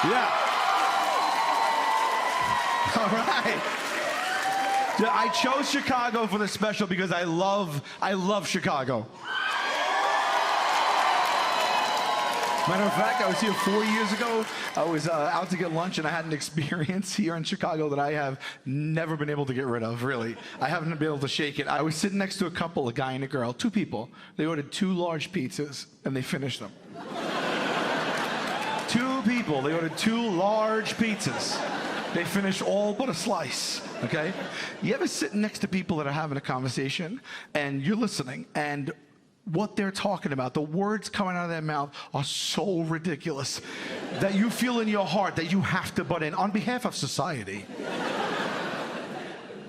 Yeah. All right. I chose Chicago for the special because I love Chicago. Matter of fact, I was here 4 years ago. I was out to get lunch, and I had an experience here in Chicago that I have never been able to get rid of, really. I haven't been able to shake it. I was sitting next to a couple, a guy and a girl, 2 people. They ordered 2 large pizzas, and they finished them. 2 people, they ordered 2 large pizzas. They finished all but a slice, okay? You ever sit next to people that are having a conversation, and you're listening, and what they're talking about, the words coming out of their mouth are so ridiculous that you feel in your heart that you have to butt in on behalf of society.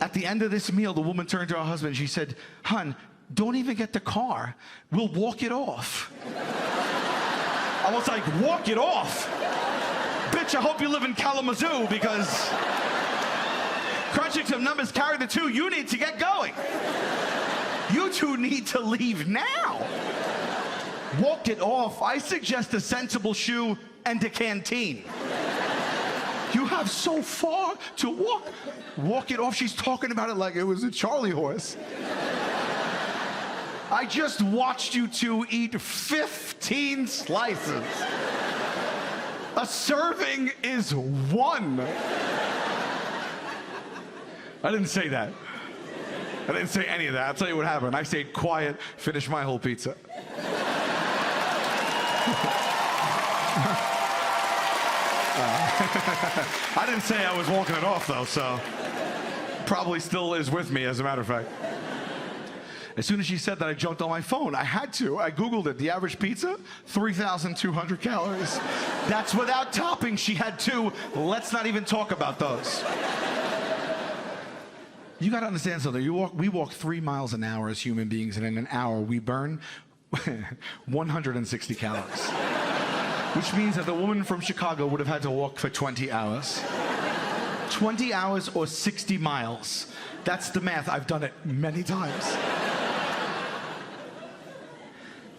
At the end of this meal, the woman turned to her husband. She said, "Hun, don't even get the car. We'll walk it off." I was like, walk it off? Bitch, I hope you live in Kalamazoo, because crunching some numbers, carry the 2, you need to get going. You 2 need to leave now. Walk it off. I suggest a sensible shoe and a canteen. You have so far to walk. Walk it off. She's talking about it like it was a Charlie horse. I just watched you 2 eat 15 slices. A serving is 1. I didn't say that. I didn't say any of that. I'll tell you what happened. I stayed quiet, finished my whole pizza. I didn't say I was walking it off, though, so probably still is with me, as a matter of fact. As soon as she said that, I jumped on my phone. I had to. I Googled it. The average pizza, 3,200 calories. That's without toppings. She had 2. Let's not even talk about those. You got to understand something. We walk 3 miles an hour as human beings, and in an hour we burn 160 calories. Which means that the woman from Chicago would have had to walk for 20 hours. 20 hours or 60 miles. That's the math. I've done it many times.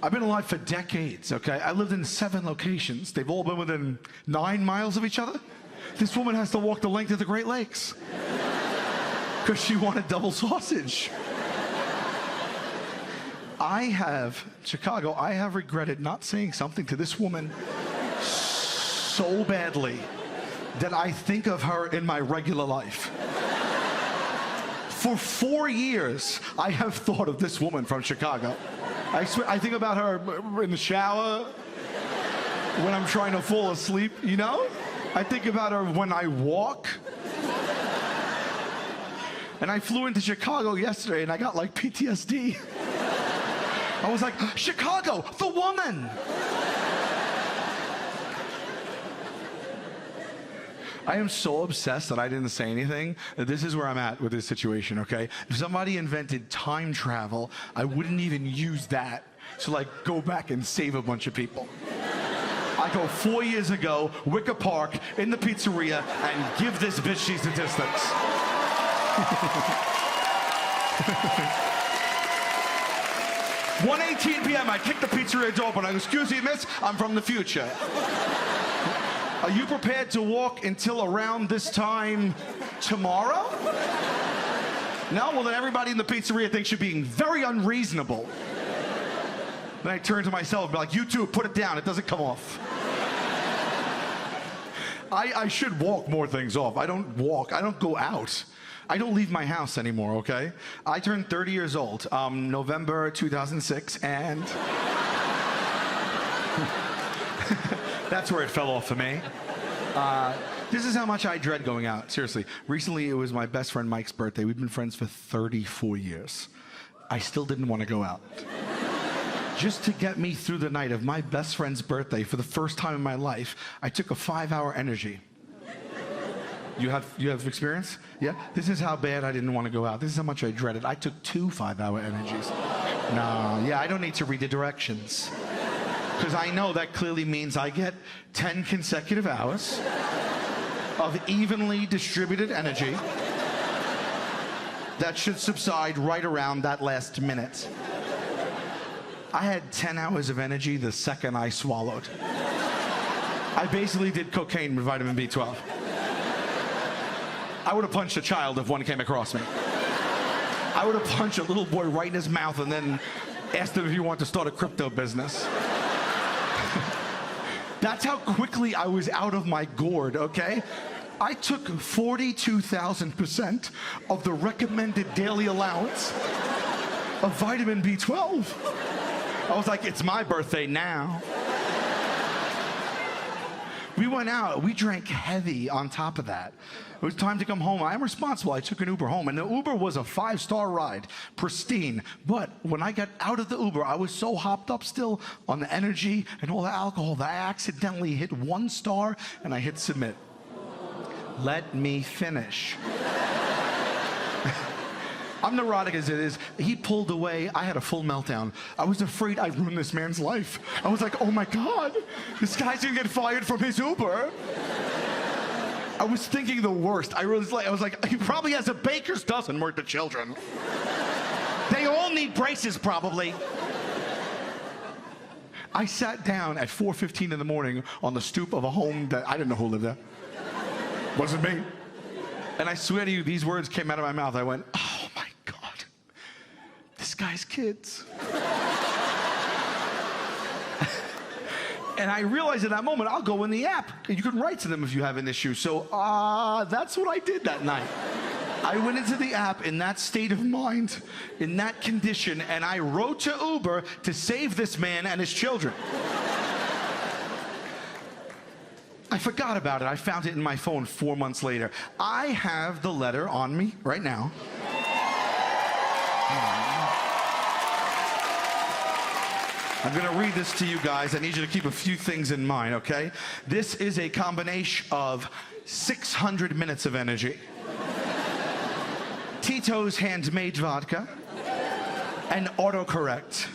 I've been alive for decades, okay? I lived in 7 locations. They've all been within 9 miles of each other. This woman has to walk the length of the Great Lakes because she wanted double sausage. I have regretted not saying something to this woman so badly that I think of her in my regular life. For 4 years, I have thought of this woman from Chicago. I think about her in the shower, when I'm trying to fall asleep, you know? I think about her when I walk. And I flew into Chicago yesterday, and I got like PTSD. I was like, Chicago, the woman! I am so obsessed that I didn't say anything. This is where I'm at with this situation, okay? If somebody invented time travel, I wouldn't even use that to like go back and save a bunch of people. I go 4 years ago, Wicker Park, in the pizzeria, and give this bitch these statistics. 1:18 p.m. I kick the pizzeria door open. I go, "Excuse me, miss, I'm from the future. Are you prepared to walk until around this time tomorrow?" No? Well, then everybody in the pizzeria thinks you're being very unreasonable. Then I turn to myself and be like, "You two, put it down. It doesn't come off." I should walk more things off. I don't walk. I don't go out. I don't leave my house anymore, okay? I turned 30 years old, November 2006, and that's where it fell off for me. This is how much I dread going out, seriously. Recently, it was my best friend Mike's birthday. We've been friends for 34 years. I still didn't want to go out. Just to get me through the night of my best friend's birthday, for the first time in my life, I took a 5-hour energy. You have experience? Yeah? This is how bad I didn't want to go out. This is how much I dreaded. I took 2 5-hour energies. No, yeah, I don't need to read the directions. Because I know that clearly means I get 10 consecutive hours of evenly distributed energy that should subside right around that last minute. I had 10 hours of energy the second I swallowed. I basically did cocaine with vitamin B12. I would have punched a child if one came across me. I would have punched a little boy right in his mouth and then asked him if he wanted to start a crypto business. That's how quickly I was out of my gourd, okay? I took 42,000% of the recommended daily allowance of vitamin B12. I was like, it's my birthday now. We went out, we drank heavy on top of that. It was time to come home. I'm responsible. I took an Uber home, and the Uber was a 5-star ride, pristine. But when I got out of the Uber, I was so hopped up still on the energy and all the alcohol that I accidentally hit 1 star, and I hit submit. Let me finish. I'm neurotic as it is. He pulled away. I had a full meltdown. I was afraid I'd ruin this man's life. I was like, oh my God, this guy's gonna get fired from his Uber. I was thinking the worst. I was like, he probably has a baker's dozen worth of children. They all need braces, probably. I sat down at 4:15 in the morning on the stoop of a home that I didn't know who lived there. Wasn't me. And I swear to you, these words came out of my mouth. I went, oh my God, this guy's kids. And I realized at that moment, I'll go in the app. You can write to them if you have an issue. So that's what I did that night. I went into the app in that state of mind, in that condition, and I wrote to Uber to save this man and his children. I forgot about it. I found it in my phone 4 months later. I have the letter on me right now. I'm going to read this to you guys. I need you to keep a few things in mind, okay? This is a combination of 600 minutes of energy, Tito's handmade vodka, and autocorrect.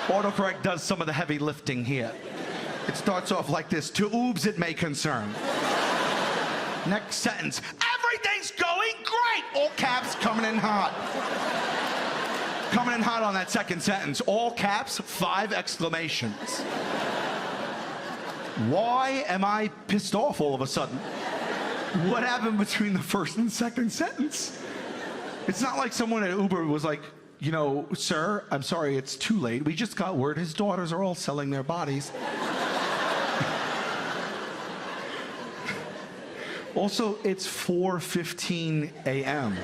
Autocorrect does some of the heavy lifting here. It starts off like this. To oobs it may concern. Next sentence. Everything's going great! All caps coming in hot. Coming in hot on that second sentence. All caps, 5 exclamations. Why am I pissed off all of a sudden? What happened between the first and second sentence? It's not like someone at Uber was like, you know, sir, I'm sorry, it's too late. We just got word his daughters are all selling their bodies. Also, it's 4:15 a.m.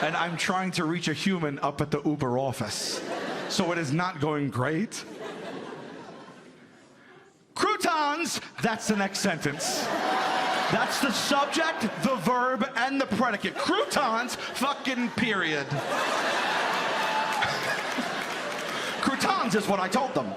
and I'm trying to reach a human up at the Uber office. So it is not going great. Croutons, that's the next sentence. That's the subject, the verb, and the predicate. Croutons, fucking period. Croutons is what I told them.